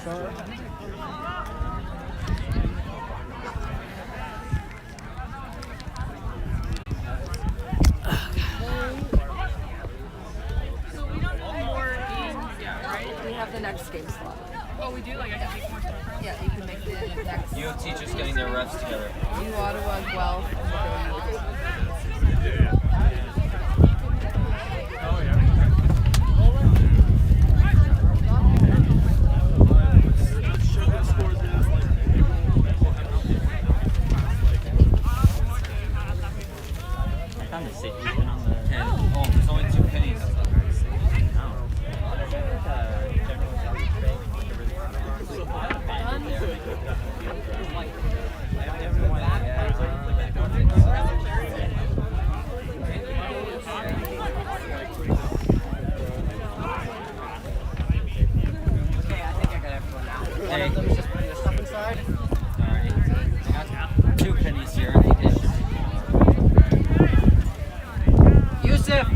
We have the next game slot. Oh, we do? Like, I can make more stuff? Yeah, you can make the next. UOT just getting their refs together. U Ottawa, Guelph, and I found the city on the... Oh, there's only 2 pennies. Hey, let me just put your stuff inside. Alright. I got 2 pennies here. I think it's... Yusuf!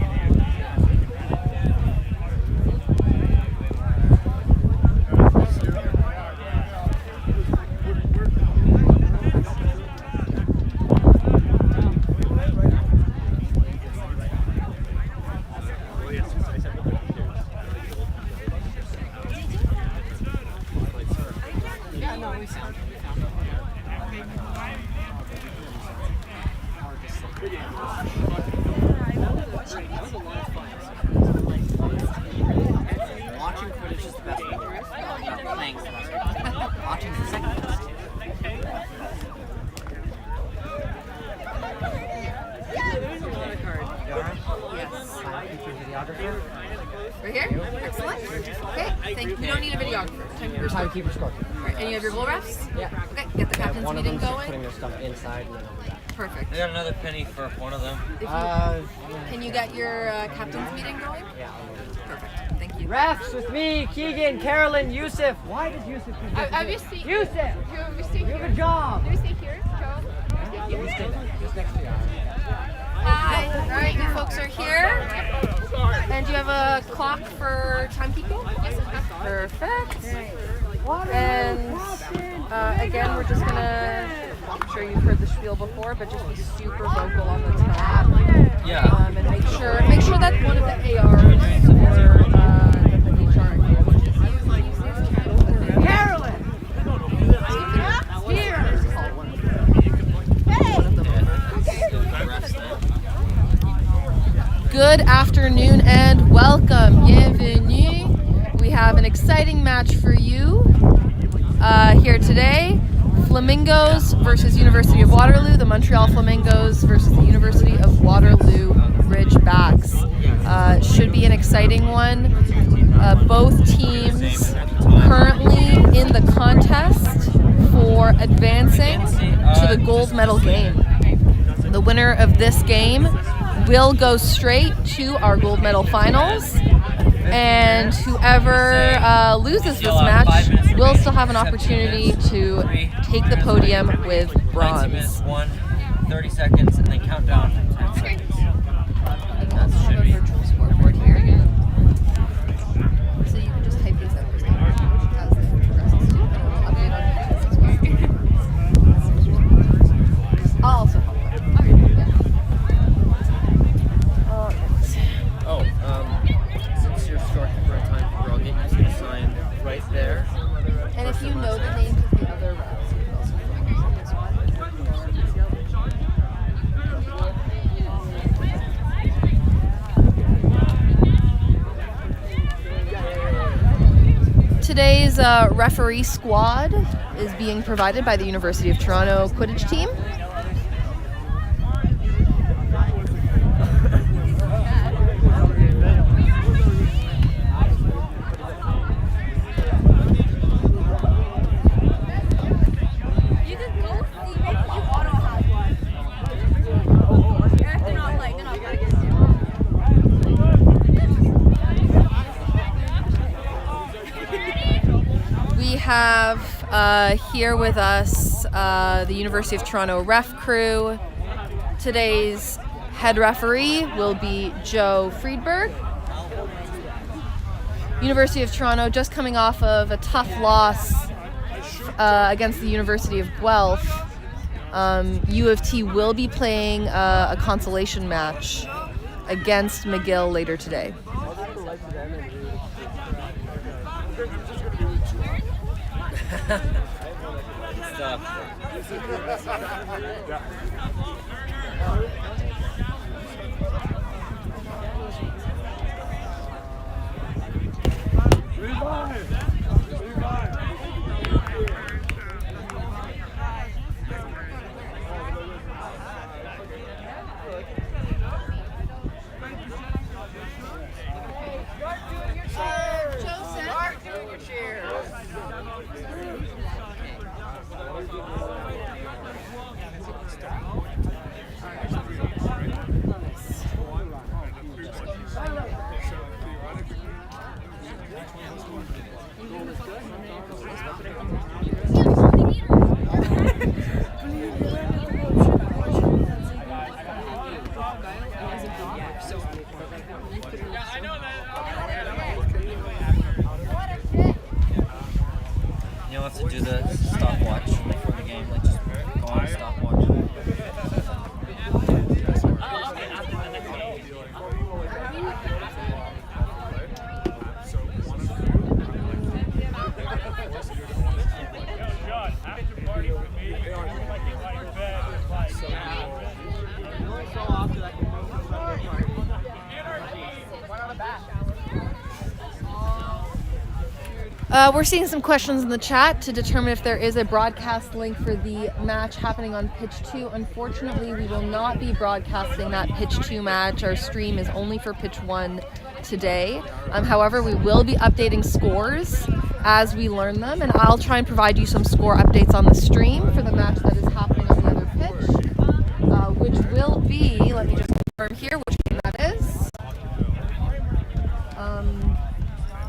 Watching Quidditch is the best thing there is. Playing is the best thing. Watching is the second best. There's a lot of cards. Yes. Videographer. Right here? Excellent. Okay, thank you. We don't need a videographer. Timekeeper score. Alright, and you have your goal refs? Yeah. Okay, get the captain's One of meeting them's just going. putting their stuff inside and then over that. Perfect. I got another penny for one of them. Can you get your captain's meeting going? Yeah. Perfect. Thank you. Refs with me, Keegan, Carolyn, Yusuf. Why did Yusuf do this? Obviously, Yusuf! you You have a job! Do we stay here, Charles? You stay there, just next to you. Hi. Alright, you folks are here. And do you have a clock for timekeeping? Perfect. And again, we're just gonna, I'm sure you've heard the spiel before, but just be super vocal on the top. Yeah. And make sure that one of the ARs or that the HR Carolyn! Here! Good afternoon and welcome. Bienvenue. We have an exciting match for you here today. Flamingos versus University of Waterloo. The Montreal Flamingos versus the University of Waterloo Ridgebacks. Should be an exciting one. Both teams currently in the contest for advancing to the gold medal game. The winner of this game will go straight to our gold medal finals, and whoever loses this match will still have an opportunity to take the podium with 90 bronze. minutes, 30 seconds, and then count down from 10 seconds. That should be. Scoreboard here. So you can just type these numbers in as it progresses. And we'll update on it as well. I'll also help with. Oh, since you're short for a time, I'll get you to sign right there. And if you know the names of the other reps, you can also focus on this one. Today's referee squad is being provided by the University of Toronto Quidditch team. We have here with us the University of Toronto ref crew. Today's head referee will be Joe Friedberg. University of Toronto just coming off of a tough loss against the University of Guelph. U of T will be playing a consolation match against McGill later today. You'll have to do the stopwatch before the game, like just go on stopwatch. We're seeing some questions in the chat to determine if there is a broadcast link for the match happening on Pitch 2. Unfortunately, we will not be broadcasting that Pitch 2 match. Our stream is only for Pitch 1 today. However, we will be updating scores as we learn them, and I'll try and provide you some score updates on the stream for the match that is happening on the other pitch, which will be, let me just confirm here which game that is.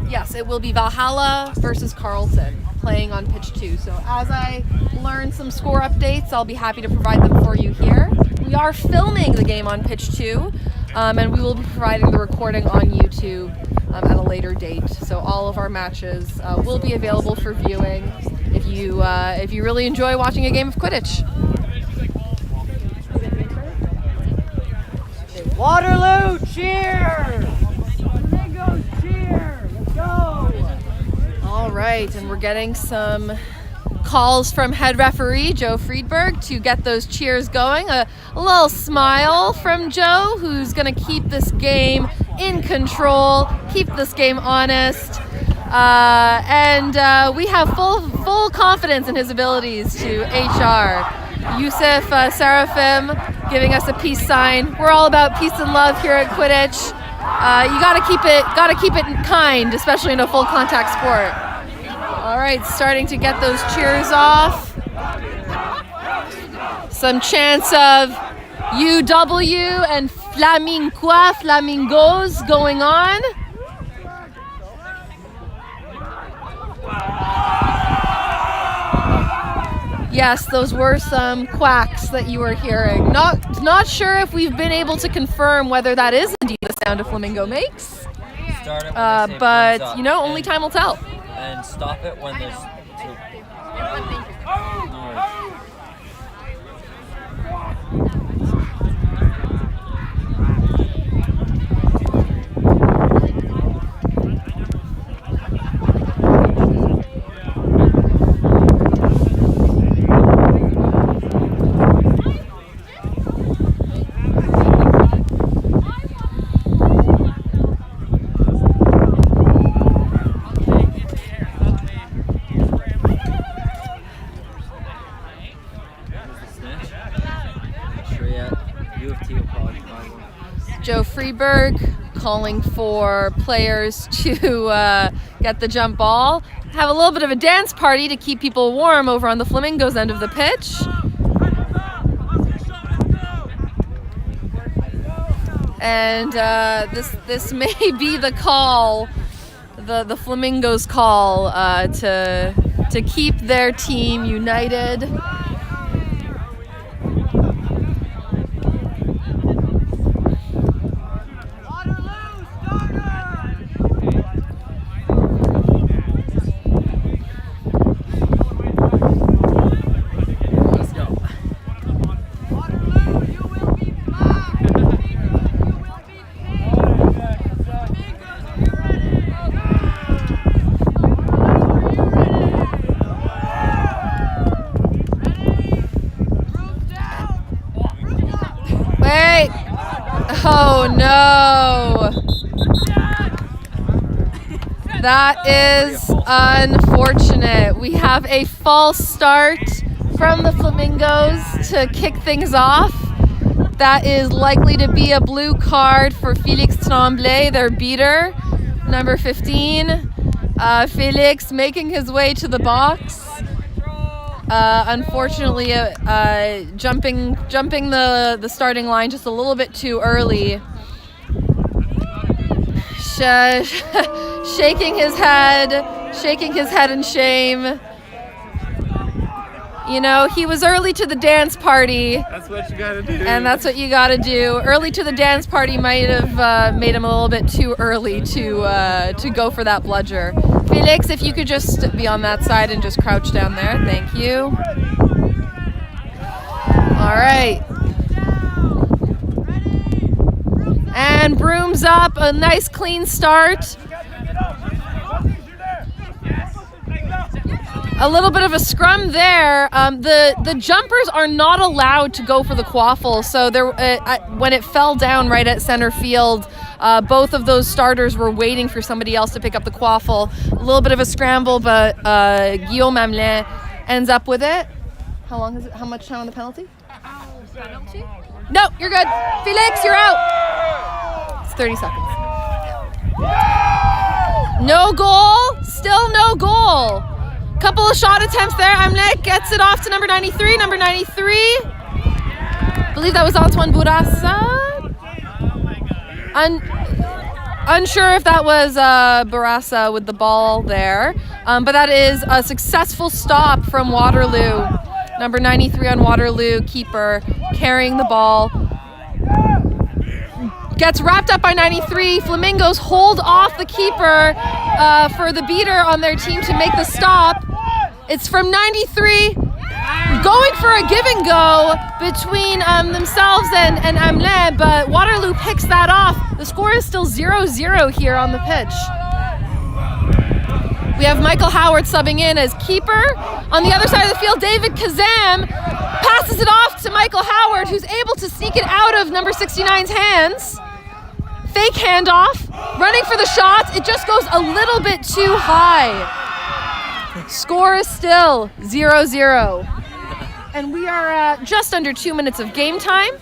Yes, it will be Valhalla versus Carleton playing on Pitch 2. So as I learn some score updates, I'll be happy to provide them for you here. We are filming the game on Pitch 2, and we will be providing the recording on YouTube at a later date. So all of our matches will be available for viewing if you really enjoy watching a game of Quidditch. Waterloo, cheer! Flamingos, cheer! Let's go! All right, and we're getting some calls from head referee Joe Friedberg to get those cheers going. A little smile from Joe, who's going to keep this game in control, keep this game honest, and we have full confidence in his abilities to HR. Yusuf Seraphim giving us a peace sign. We're all about peace and love here at Quidditch. You gotta keep it kind, especially in a full contact sport. All right, starting to get those cheers off. Some chants of UW and Flamingos going on. Yes, those were some quacks that you were hearing. Not sure if we've been able to confirm whether that is indeed the sound a flamingo makes. But you know, only time will tell. And stop it when there's two. Joe Friedberg calling for players to get the jump ball. Have a little bit of a dance party to keep people warm over on the Flamingos end of the pitch. And this may be the call, the Flamingos call to keep their team united. That is unfortunate. We have a false start from the Flamingos to kick things off. That is likely to be a blue card for Félix Tremblay, their beater, number 15. Félix making his way to the box. Unfortunately, jumping the starting line just a little bit too early. Shaking his head in shame. You know, he was early to the dance party. That's what you gotta do. And that's what you gotta do. Early to the dance party might have made him a little bit too early to go for that bludger. Felix, if you could just be on that side and just crouch down there. Thank you. All right. And brooms up, a nice clean start. A little bit of a scrum there. The jumpers are not allowed to go for the quaffle, so there, when it fell down right at center field, both of those starters were waiting for somebody else to pick up the quaffle. A little bit of a scramble, but Guillaume Hamelin ends up with it. How long is it? How much time on the penalty? Penalty? No, you're good. Felix, you're out. It's 30 seconds. No goal. Still no goal. Couple of shot attempts there. Hamelin gets it off to number 93. Number 93. I believe that was Antoine Bourassa. Unsure if that was Bourassa with the ball there. But that is a successful stop from Waterloo. Number 93 on Waterloo, keeper, carrying the ball. Gets wrapped up by 93. Flamingos hold off the keeper for the beater on their team to make the stop. It's from 93, going for a give and go between themselves and Hamelin, but Waterloo picks that off. The score is still 0-0 here on the pitch. We have Michael Howard subbing in as keeper. On the other side of the field, David Kazam passes it off to Michael Howard, who's able to sneak it out of number 69's hands. Fake handoff, running for the shot. It just goes a little bit too high. Score is still 0-0. And we are just under 2 minutes of game time.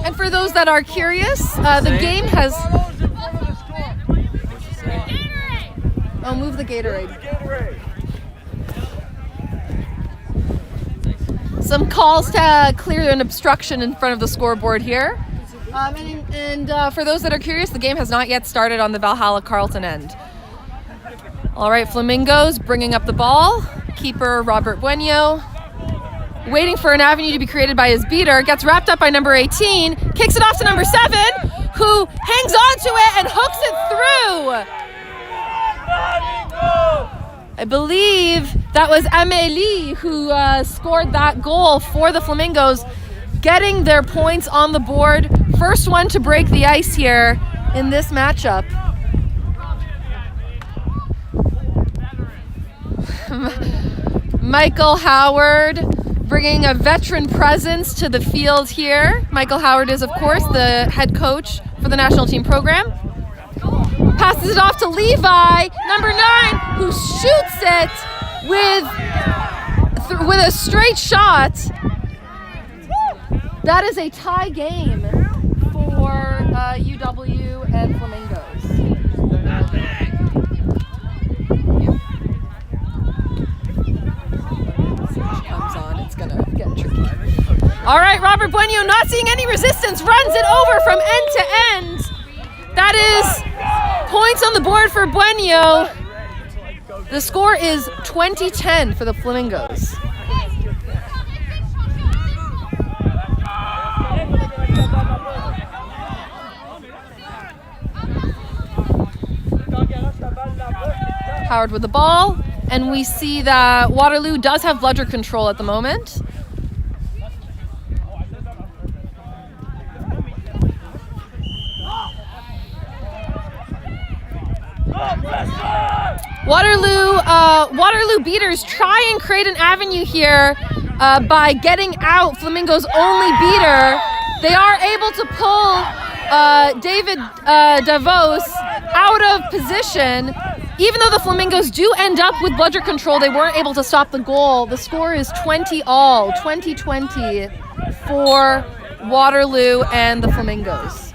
And for those that are curious, the game has... Oh, move the Gatorade. Some calls to clear an obstruction in front of the scoreboard here. And for those that are curious, the game has not yet started on the Valhalla Carlton end. All right, Flamingos bringing up the ball. Keeper Robert Bueno, waiting for an avenue to be created by his beater. Gets wrapped up by number 18. Kicks it off to number 7, who hangs on to it and hooks it through. I believe that was Amélie who scored that goal for the Flamingos, getting their points on the board. First one to break the ice here in this matchup. Michael Howard bringing a veteran presence to the field here. Michael Howard is, of course, the head coach for the national team program. Passes it off to Levi, number 9, who shoots it with a straight shot. That is a tie game for UW and Flamingos. Snitch comes on, it's gonna get tricky. All right, Robert Bueno not seeing any resistance, runs it over from end to end. That is points on the board for Bueno. The score is 20-10 for the Flamingos. Howard with the ball, and we see that Waterloo does have bludger control at the moment. Waterloo beaters try and create an avenue here by getting out Flamingo's only beater. They are able to pull David Davos out of position. Even though the Flamingos do end up with bludger control, they weren't able to stop the goal. The score is 20-20 for Waterloo and the Flamingos.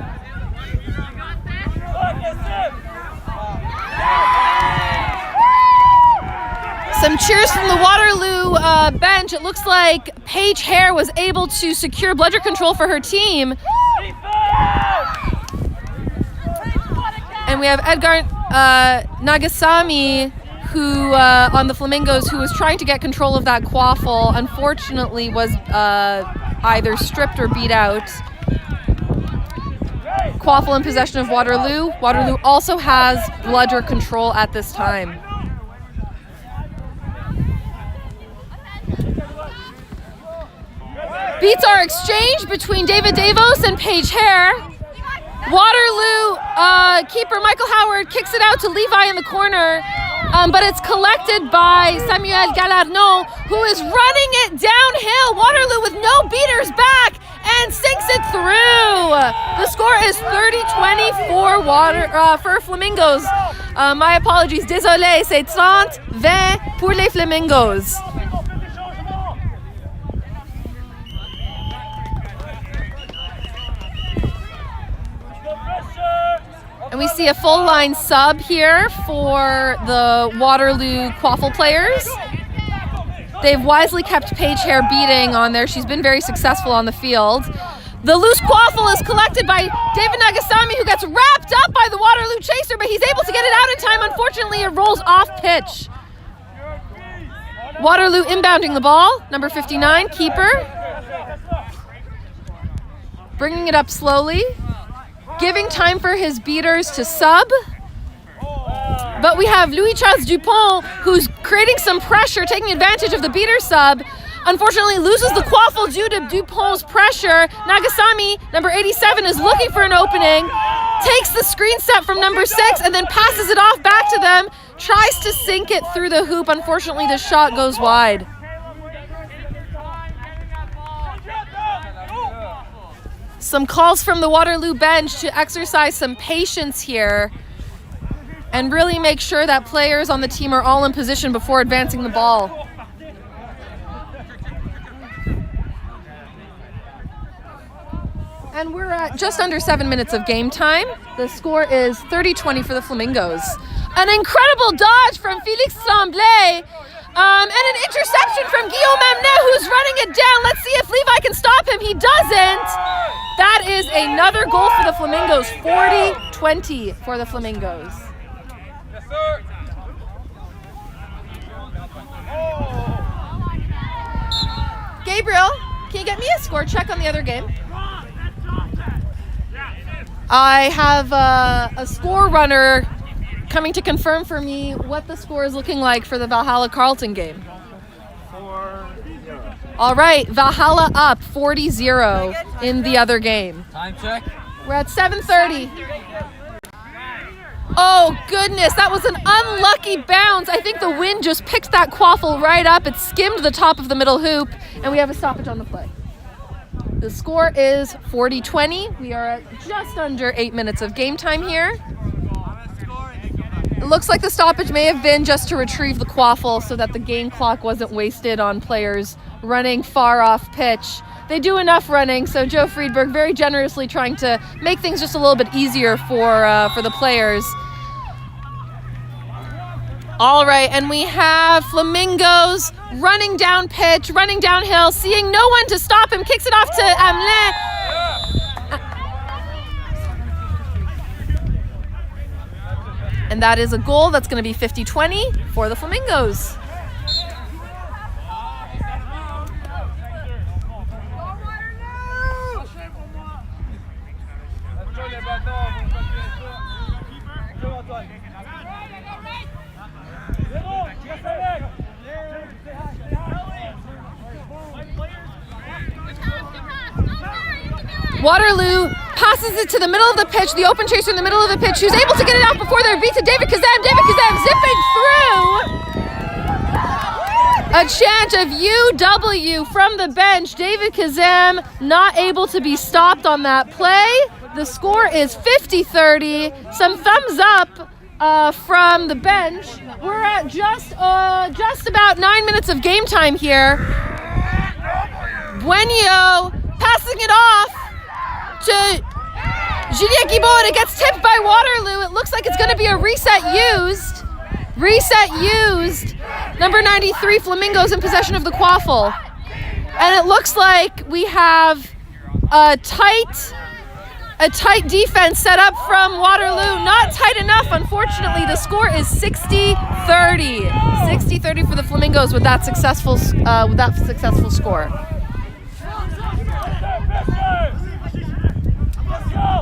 Some cheers from the Waterloo bench. It looks like Paige Hare was able to secure bludger control for her team. And we have Edgar Nagasami, who on the Flamingos, who was trying to get control of that quaffle. Unfortunately, was either stripped or beat out. Quaffle in possession of Waterloo. Waterloo also has bludger control at this time. Beats are exchanged between David Davos and Paige Hare. Waterloo keeper Michael Howard kicks it out to Levi in the corner, but it's collected by Samuel Galarno, who is running it downhill. Waterloo with no beaters back and sinks it through. The score is 30-20 for Flamingos. My apologies, désolé, c'est 30-20 pour les Flamingos. And we see a full line sub here for the Waterloo quaffle players. They've wisely kept Paige Hare beating on there. She's been very successful on the field. The loose quaffle is collected by David Nagasami, who gets wrapped up by the Waterloo chaser, but he's able to get it out in time. Unfortunately, it rolls off pitch. Waterloo inbounding the ball, number 59, keeper. Bringing it up slowly. Giving time for his beaters to sub. But we have Louis-Charles Dupont, who's creating some pressure, taking advantage of the beater sub. Unfortunately, loses the quaffle due to Dupont's pressure. Nagasami, number 87, is looking for an opening. Takes the screen set from number 6 and then passes it off back to them. Tries to sink it through the hoop. Unfortunately, the shot goes wide. Some calls from the Waterloo bench to exercise some patience here and really make sure that players on the team are all in position before advancing the ball. And we're at just under 7 minutes of game time. The score is 30-20 for the Flamingos. An incredible dodge from Félix Tremblay. And an interception from Guillaume Amnet, who's running it down. Let's see if Levi can stop him. He doesn't. That is another goal for the Flamingos. 40-20 for the Flamingos. Yes, sir. Gabriel, can you get me a score check on the other game? I have a score runner coming to confirm for me what the score is looking like for the Valhalla Carleton game. 4-0. All right, Valhalla up 40-0 in the other game. Time check. We're at 7:30. Oh goodness, that was an unlucky bounce. I think the wind just picked that quaffle right up. It skimmed the top of the middle hoop, and we have a stoppage on the play. The score is 40-20. We are at just under 8 minutes of game time here. It looks like the stoppage may have been just to retrieve the quaffle so that the game clock wasn't wasted on players running far off pitch. They do enough running, so Joe Friedberg very generously trying to make things just a little bit easier for the players. All right, and we have Flamingos running down pitch, running downhill, seeing no one to stop him, kicks it off to Amlet. And that is a goal that's going to be 50-20 for the Flamingos. Waterloo passes it to the middle of the pitch, the open chaser in the middle of the pitch, who's able to get it out before they're beat to David Kazam. David Kazam zipping through. A chant of UW from the bench. David Kazam not able to be stopped on that play. The score is 50-30. Some thumbs up from the bench. We're at just about 9 minutes of game time here. Buenio passing it off to Julien Guibaud. It gets tipped by Waterloo. It looks like it's going to be a reset used. Number 93, Flamingos in possession of the quaffle. And it looks like we have a tight defense set up from Waterloo. Not tight enough, unfortunately. The score is 60-30. 60-30 for the Flamingos with that successful score.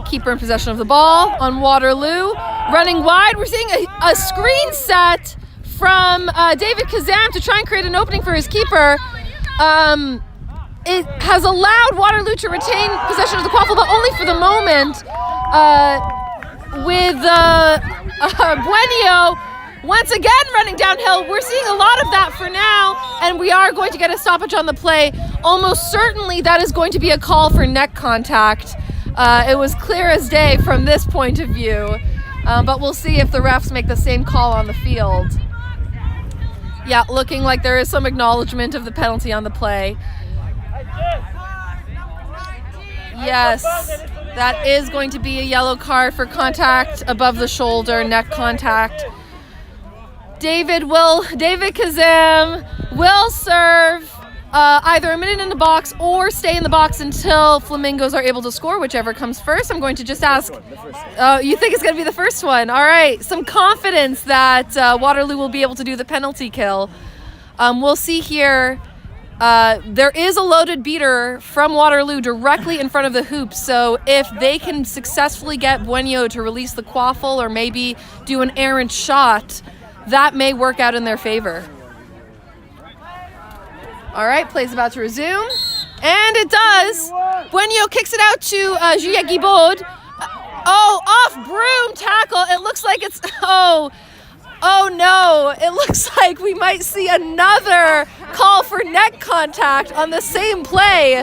Keeper in possession of the ball on Waterloo. Running wide, we're seeing a screen set from David Kazam to try and create an opening for his keeper. It has allowed Waterloo to retain possession of the quaffle, but only for the moment. With Buenio once again running downhill. We're seeing a lot of that for now, and we are going to get a stoppage on the play. Almost certainly that is going to be a call for neck contact. It was clear as day from this point of view, but we'll see if the refs make the same call on the field. Yeah, looking like there is some acknowledgement of the penalty on the play. Yes, that is going to be a yellow card for contact above the shoulder, neck contact. David Kazam will serve either a minute in the box or stay in the box until Flamingos are able to score, whichever comes first. I'm going to just ask, you think it's going to be the first one? All right, some confidence that Waterloo will be able to do the penalty kill. We'll see here. There is a loaded beater from Waterloo directly in front of the hoop, so if they can successfully get Buenio to release the quaffle or maybe do an errant shot, that may work out in their favor. All right, play's about to resume, and it does. Buenio kicks it out to Julien Guibaud. Off broom tackle. It looks like it's, oh no, it looks like we might see another call for neck contact on the same play.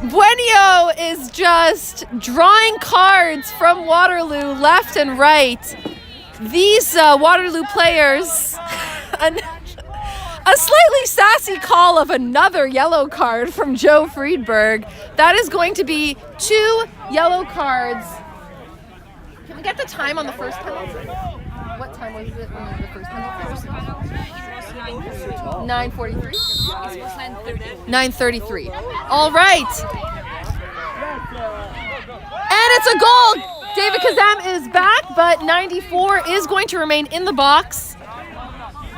Buenio is just drawing cards from Waterloo left and right. These Waterloo players, a slightly sassy call of another yellow card from Joe Friedberg. That is going to be 2 yellow cards. Can we get the time on the first penalty? What time was it when the first penalty? 9:43? 9:33. All right. And it's a goal. David Kazam is back, but 94 is going to remain in the box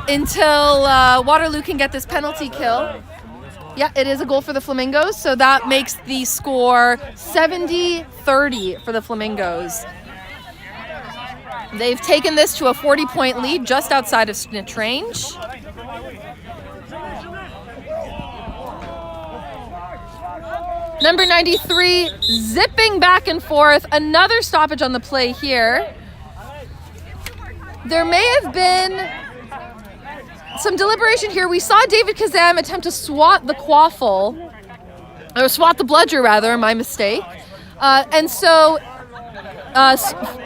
until Waterloo can get this penalty kill. Yeah, it is a goal for the Flamingos, so that makes the score 70-30 for the Flamingos. They've taken this to a 40-point lead just outside of Snitch range. Number 93 zipping back and forth. Another stoppage on the play here. There may have been some deliberation here. We saw David Kazam attempt to swat the quaffle, or swat the bludger rather, my mistake. And so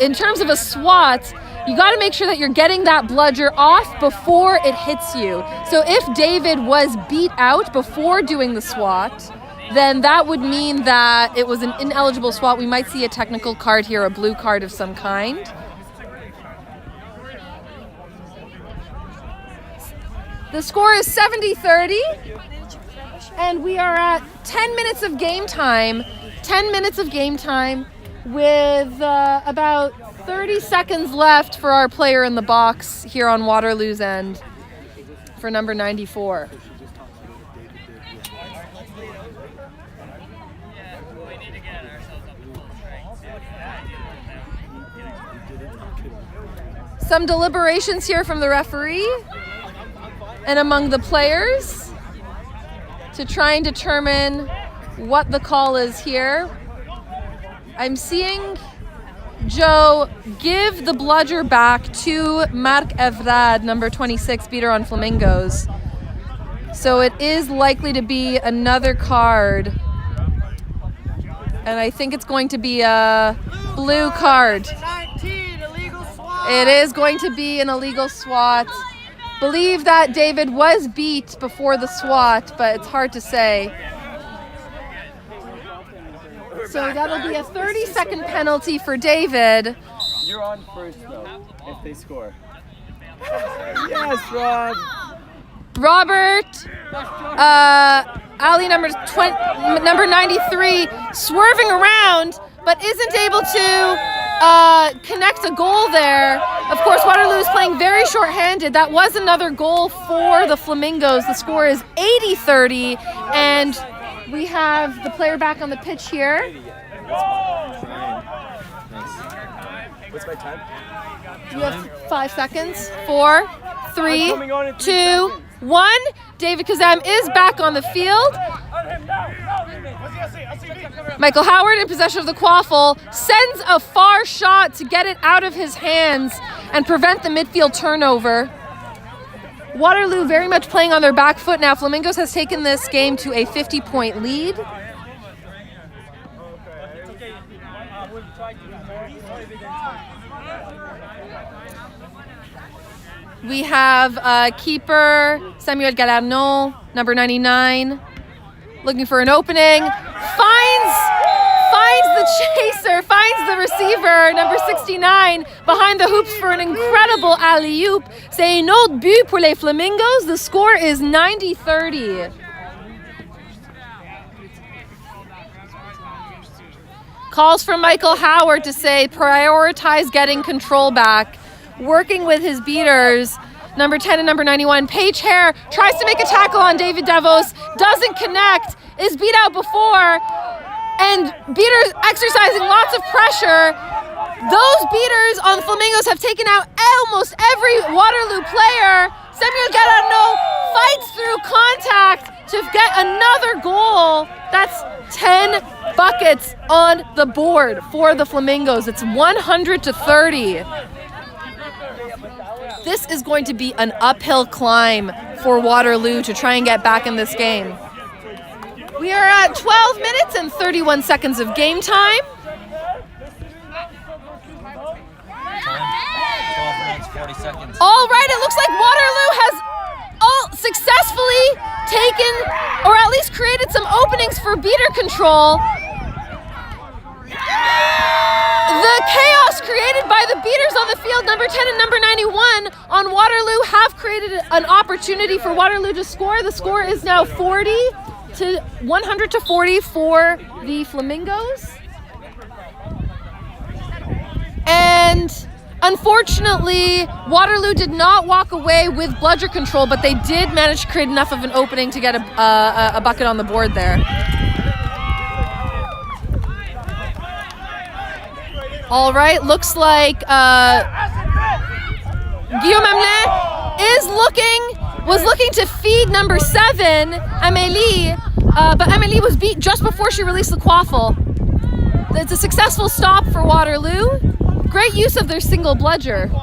in terms of a swat, you got to make sure that you're getting that bludger off before it hits you. So if David was beat out before doing the swat, then that would mean that it was an ineligible swat. We might see a technical card here, a blue card of some kind. The score is 70-30, and we are at 10 minutes of game time. 10 minutes of game time with about 30 seconds left for our player in the box here on Waterloo's end for number 94. Some deliberations here from the referee and among the players to try and determine what the call is here. I'm seeing Joe give the bludger back to Marc Evrard, number 26, beater on Flamingos. So it is likely to be another card. And I think it's going to be a blue card. 19, illegal swat. It is going to be an illegal swat. Believe that David was beat before the swat, but it's hard to say. So that'll be a 30-second penalty for David. You're on first, though, if they score. Yes, Rob. Robert, Ali number 93, swerving around, but isn't able to connect a goal there. Of course, Waterloo is playing very short-handed. That was another goal for the Flamingos. The score is 80-30, and we have the player back on the pitch here. What's my time? You have 5 seconds. 4, 3, 2, 1. David Kazam is back on the field. Michael Howard in possession of the quaffle sends a far shot to get it out of his hands and prevent the midfield turnover. Waterloo very much playing on their back foot now. Flamingos has taken this game to a 50-point lead. We have keeper Samuel Galarno, number 99, looking for an opening. Finds the chaser, finds the receiver, number 69, behind the hoops for an incredible alley-oop. C'est un autre but pour les Flamingos. The score is 90-30. Calls from Michael Howard to say prioritize getting control back. Working with his beaters, number 10 and number 91. Paige Hare tries to make a tackle on David Davos, doesn't connect, is beat out before, and beaters exercising lots of pressure. Those beaters on the Flamingos have taken out almost every Waterloo player. Samuel Galarno fights through contact to get another goal. That's 10 buckets on the board for the Flamingos. It's 100-30. This is going to be an uphill climb for Waterloo to try and get back in this game. We are at 12 minutes and 31 seconds of game time. 12 minutes, 40 seconds. All right, it looks like Waterloo has successfully taken, or at least created some openings for beater control. The chaos created by the beaters on the field, number 10 and number 91 on Waterloo, have created an opportunity for Waterloo to score. The score is now 100-40 for the Flamingos. And unfortunately, Waterloo did not walk away with bludger control, but they did manage to create enough of an opening to get a bucket on the board there. All right, looks like Guillaume Hamelin was looking to feed number 7, Amélie, but Amélie was beat just before she released the quaffle. It's a successful stop for Waterloo. Great use of their single bludger. Can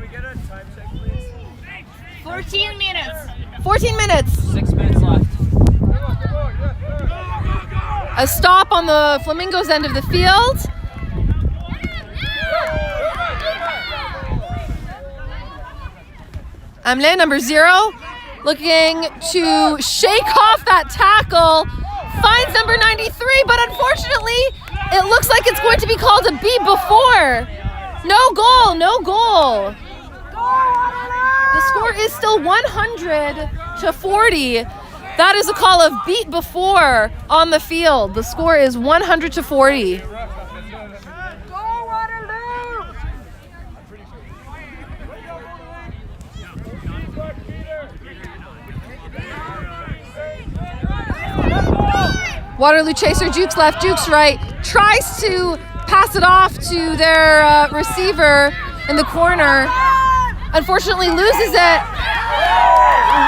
we get a time check, please? 14 minutes. 14 minutes. 6 minutes left. A stop on the Flamingos end of the field. Hamelin, number 0, looking to shake off that tackle. Finds number 93, but unfortunately, it looks like it's going to be called a beat before. No goal, no goal. The score is still 100-40. That is a call of beat before on the field. The score is 100-40. Waterloo chaser, Jukes left, Jukes right, tries to pass it off to their receiver in the corner. Unfortunately loses it.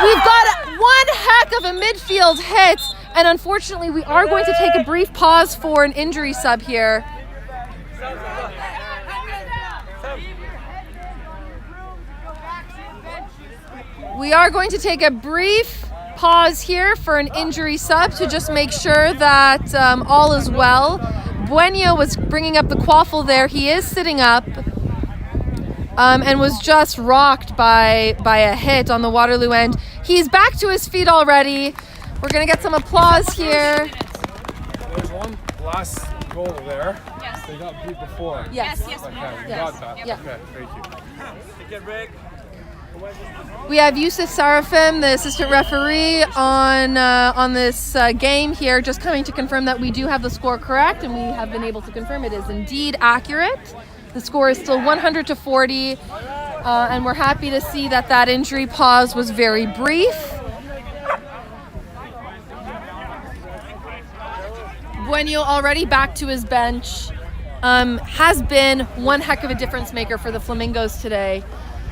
We've got one heck of a midfield hit And unfortunately, we are going to take a brief pause for an injury sub here. We are going to take a brief pause here for an injury sub to just make sure that all is well. Bueno was bringing up the quaffle there. He is sitting up and was just rocked by a hit on the Waterloo end. He's back to his feet already. We're going to get some applause here. There's one last goal there. Yes. They got beat before. Yes. Yes. Okay, we Yes. got that. Yeah. Okay, thank you. We have Yusuf Sarafim, the assistant referee, on this game here, just coming to confirm that we do have the score correct, and we have been able to confirm it is indeed accurate. The score is still 100-40, and we're happy to see that injury pause was very brief. Bueno already back to his bench, has been one heck of a difference maker for the Flamingos today.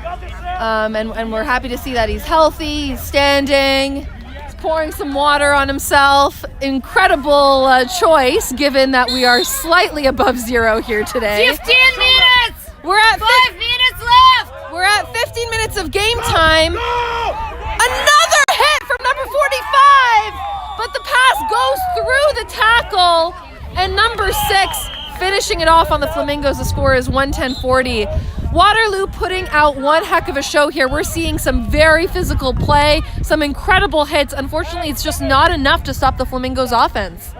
And we're happy to see that he's healthy, he's standing, he's pouring some water on himself. Incredible choice, given that we are slightly above zero here today. 15 minutes! We're at 5 minutes left! We're at 15 minutes of game time. Another hit from number 45, but the pass goes through the tackle, and number 6 finishing it off on the Flamingos. The score is 110-40. Waterloo putting out one heck of a show here. We're seeing some very physical play, some incredible hits. Unfortunately, it's just not enough to stop the Flamingos' offense.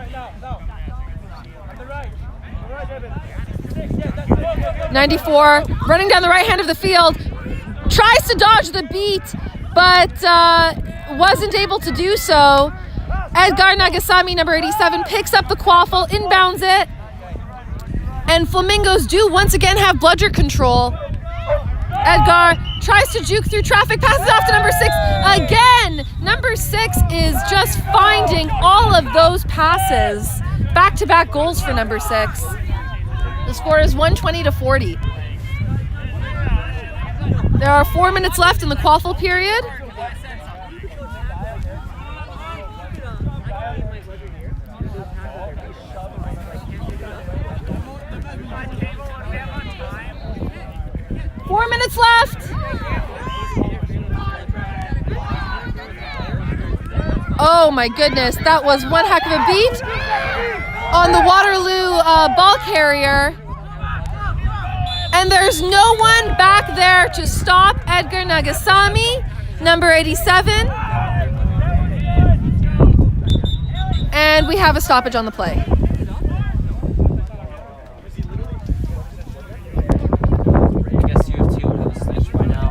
94, running down the right hand of the field, tries to dodge the beat, but wasn't able to do so. Edgar Nagasami, number 87, picks up the quaffle, inbounds it, and Flamingos do once again have bludger control. Edgar tries to juke through traffic, passes off to number 6 again. Number 6 is just finding all of those passes. Back-to-back goals for number 6. The score is 120-40. There are 4 minutes left in the quaffle period. Four minutes left. Oh my goodness, that was one heck of a beat on the Waterloo ball carrier. And there's no one back there to stop Edgar Nagasami, number 87. And we have a stoppage on the play. I guess you have 2 would have a snitch by now.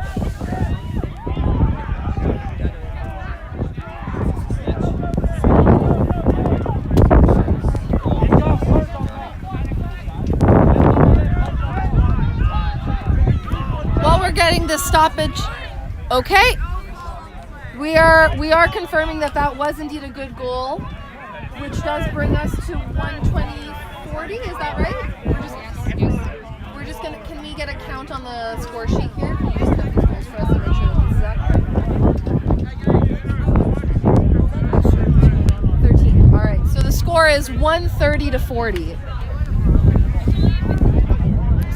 While we're getting this stoppage, okay, we are confirming that was indeed a good goal, which does bring us to 120-40. Is that right? We're just gonna. Can we get a count on the score sheet here? Can you just count these goals for us to make sure that this is accurate? 13. All right. So the score is 130-40.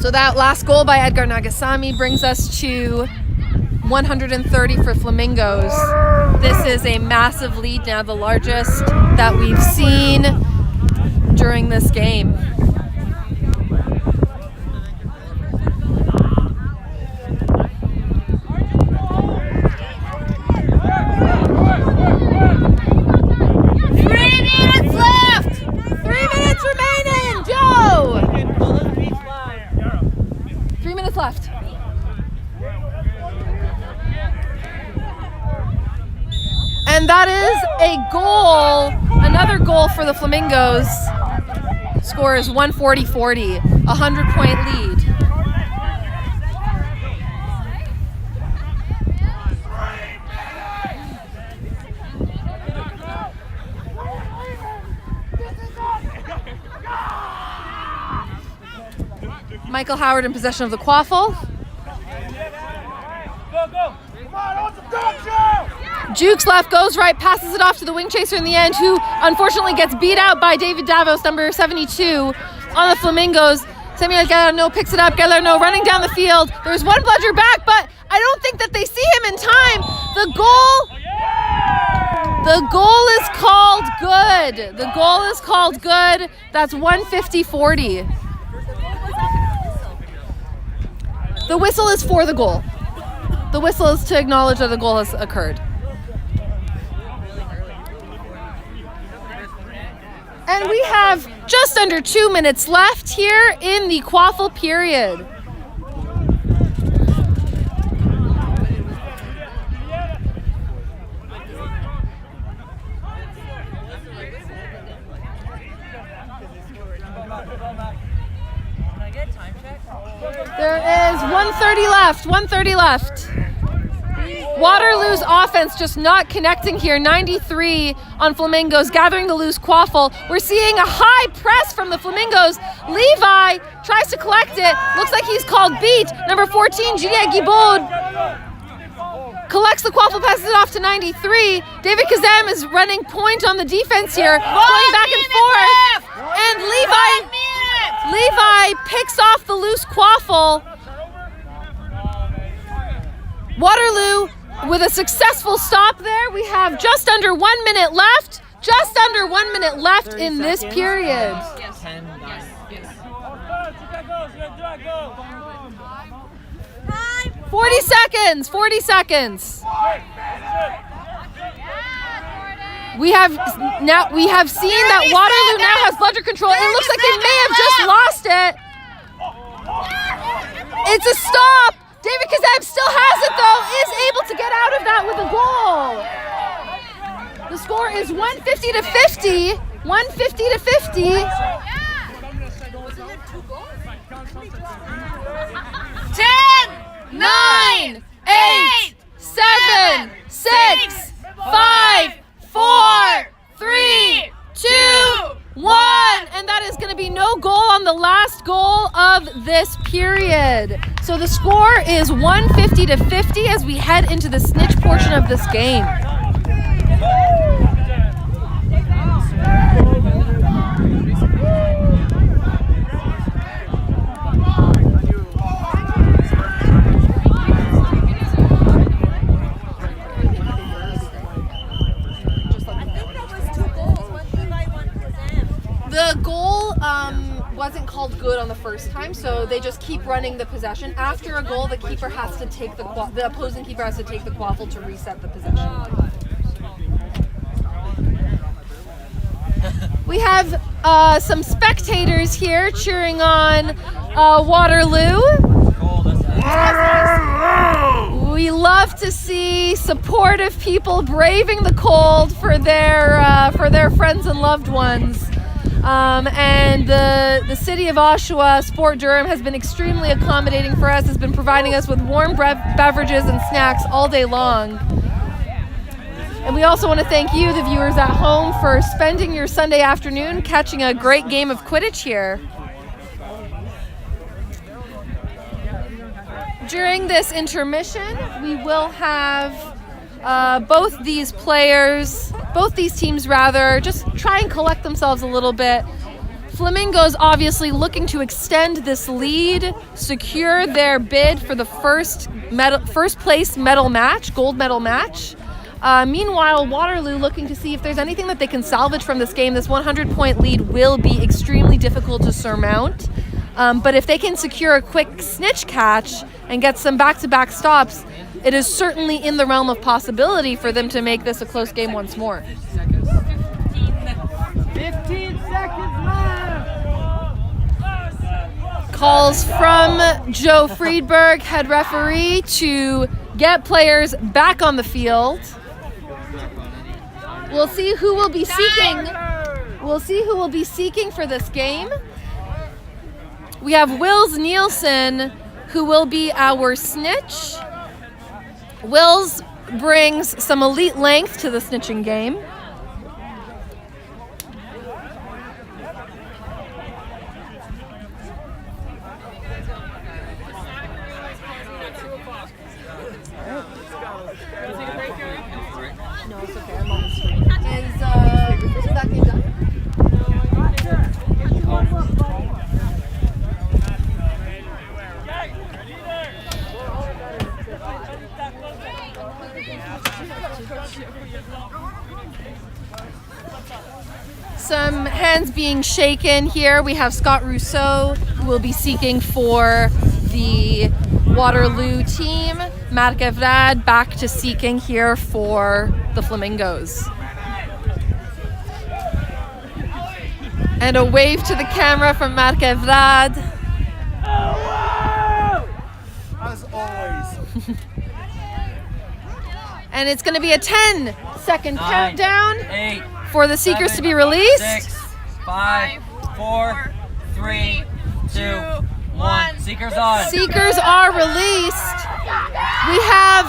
So that last goal by Edgar Nagasami brings us to 130 for Flamingos. This is a massive lead now, the largest that we've seen during this game. Left. And that is a goal, another goal for the Flamingos. Score is 140-40, 100-point lead. Michael Howard in possession of the quaffle. Jukes left, goes right, passes it off to the wing chaser in the end, who unfortunately gets beat out by David Davos, number 72, on the Flamingos. Samuel Galerno picks it up. Galerno running down the field. There's one bludger back, but I don't think that they see him in time. The goal is called good. The goal is called good. That's 150-40. The whistle is for the goal. The whistle is to acknowledge that the goal has occurred. And we have just under 2 minutes left here in the quaffle period. There is 1:30 left, 1:30 left. Waterloo's offense just not connecting here. 93 on Flamingos, gathering the loose quaffle. We're seeing a high press from the Flamingos. Levi tries to collect it. Looks like he's called beat. Number 14, Julien Guibaud, collects the quaffle, passes it off to 93. David Kazem is running point on the defense here, going back and forth. And Levi picks off the loose quaffle. Waterloo with a successful stop there. We have just under 1 minute left. Just under 1 minute left in this period. 40 seconds, 40 seconds. We have seen that Waterloo now has bludger control. It looks like they may have just lost it. It's a stop. David Kazem still has it though, is able to get out of that with a goal. The score is 150-50. 150-50. 10, 9, 8, 7, 6, 5, 4, 3, 2, 1. And that is going to be no goal on the last goal of this period. So the score is 150-50 as we head into the snitch portion of this game. The goal wasn't called good on the first time, so they just keep running the possession. After a goal, the keeper has to take the opposing keeper has to take the quaffle to reset the possession. We have some spectators here cheering on Waterloo. We love to see supportive people braving the cold for their friends and loved ones. And the city of Oshawa, Sport Durham, has been extremely accommodating for us, has been providing us with warm beverages and snacks all day long. And we also want to thank you, the viewers at home, for spending your Sunday afternoon catching a great game of Quidditch here. During this intermission, we will have both these teams just try and collect themselves a little bit. Flamingos obviously looking to extend this lead, secure their bid for the first place medal match, gold medal match. Meanwhile, Waterloo looking to see if there's anything that they can salvage from this game. This 100-point lead will be extremely difficult to surmount. But if they can secure a quick snitch catch and get some back-to-back stops, it is certainly in the realm of possibility for them to make this a close game once more. 15 seconds left. Calls from Joe Friedberg, head referee, to get players back on the field. We'll see who will be seeking. We'll see who will be seeking for this game. We have Wills Nielsen, who will be our snitch. Wills brings some elite length to the snitching game. Some hands being shaken here. We have Scott Rousseau, who will be seeking for the Waterloo team. Marc Evrard back to seeking here for the Flamingos. And a wave to the camera from Marc Evrard. As always. And it's going to be a 10-second 9, countdown 8, for the seekers 7, to be released. 6, 5, 4, 3, 2, 1. Seekers on. Seekers are released. We have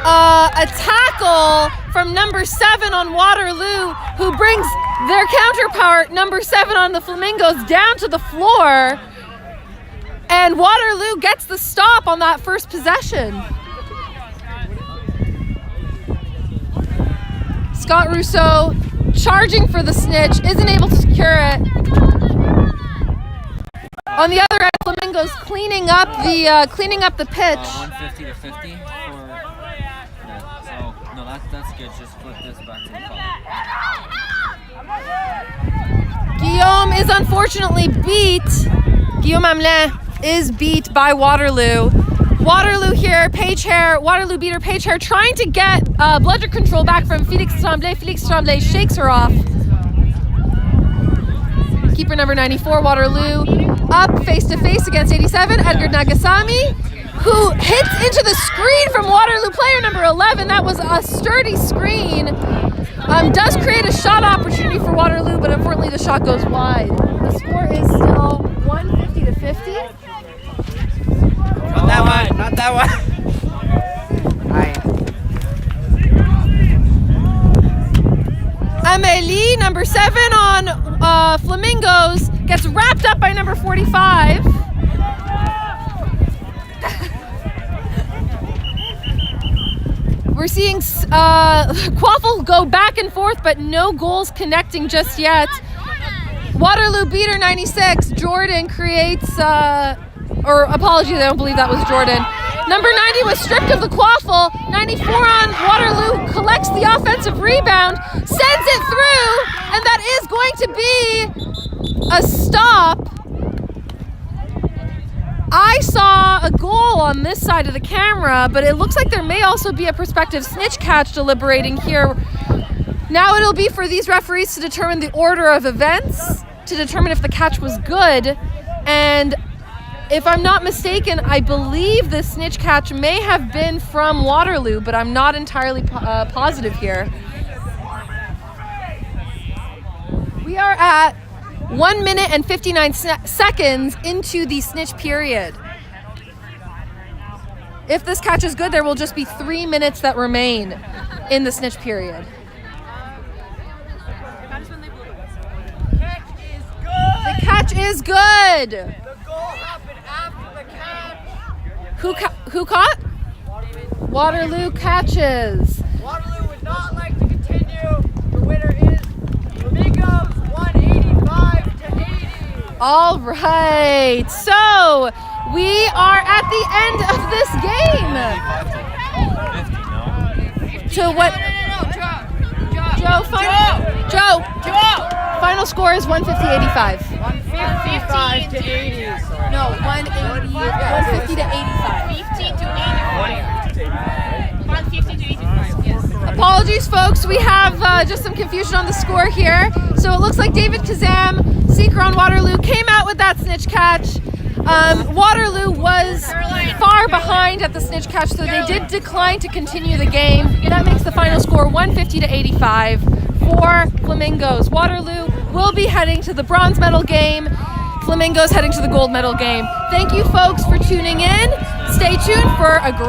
a tackle from number 7 on Waterloo, who brings their counterpart, number 7 on the Flamingos, down to the floor. And Waterloo gets the stop on that first possession. Scott Rousseau charging for the snitch, isn't able to secure it. On the other end, Flamingos cleaning up the pitch. 150 to 50 for. Yeah, so no, that's good. Just flip this back to the call. Guillaume is unfortunately beat. Guillaume Hamelin is beat by Waterloo. Waterloo here, Waterloo beater Pagehair trying to get bludger control back from Félix Tremblay. Félix Tremblay shakes her off. Keeper number 94, Waterloo, up face-to-face against 87, Edgar Nagasami, who hits into the screen from Waterloo player number 11. That was a sturdy screen. Does create a shot opportunity for Waterloo, but unfortunately the shot goes wide. The score is still 150 to 50. Not that one. Not that one. Amélie, number 7 on Flamingos, gets wrapped up by number 45. We're seeing Quaffle go back and forth, but no goals connecting just yet. Waterloo beater 96, Jordan creates, or apologies, I don't believe that was Jordan. Number 90 was stripped of the Quaffle. 94 on Waterloo collects the offensive rebound, sends it through, and that is going to be a stop. I saw a goal on this side of the camera, but it looks like there may also be a prospective snitch catch deliberating here. Now it'll be for these referees to determine the order of events, to determine if the catch was good. And if I'm not mistaken, I believe the snitch catch may have been from Waterloo, but I'm not entirely positive here. We are at 1 minute and 59 seconds into the snitch period. If this catch is good, there will just be 3 minutes that remain in the snitch period. The catch is good. The goal happened after the catch. Who caught? Waterloo catches. Waterloo would not like to continue. The winner is Flamingos 185 to 80. All right. So we are at the end of this game. To what? Joe. Final score is 150-85. 155 to 80. No, 150 to 85. 50 to 85. 150 to 85, yes. Apologies, folks. We have just some confusion on the score here. So it looks like David Kazam, seeker on Waterloo, came out with that snitch catch. Waterloo was far behind at the snitch catch, so they did decline to continue the game. That makes the final score 150 to 85 for Flamingos. Waterloo will be heading to the bronze medal game. Flamingos heading to the gold medal game. Thank you, folks, for tuning in. Stay tuned for a great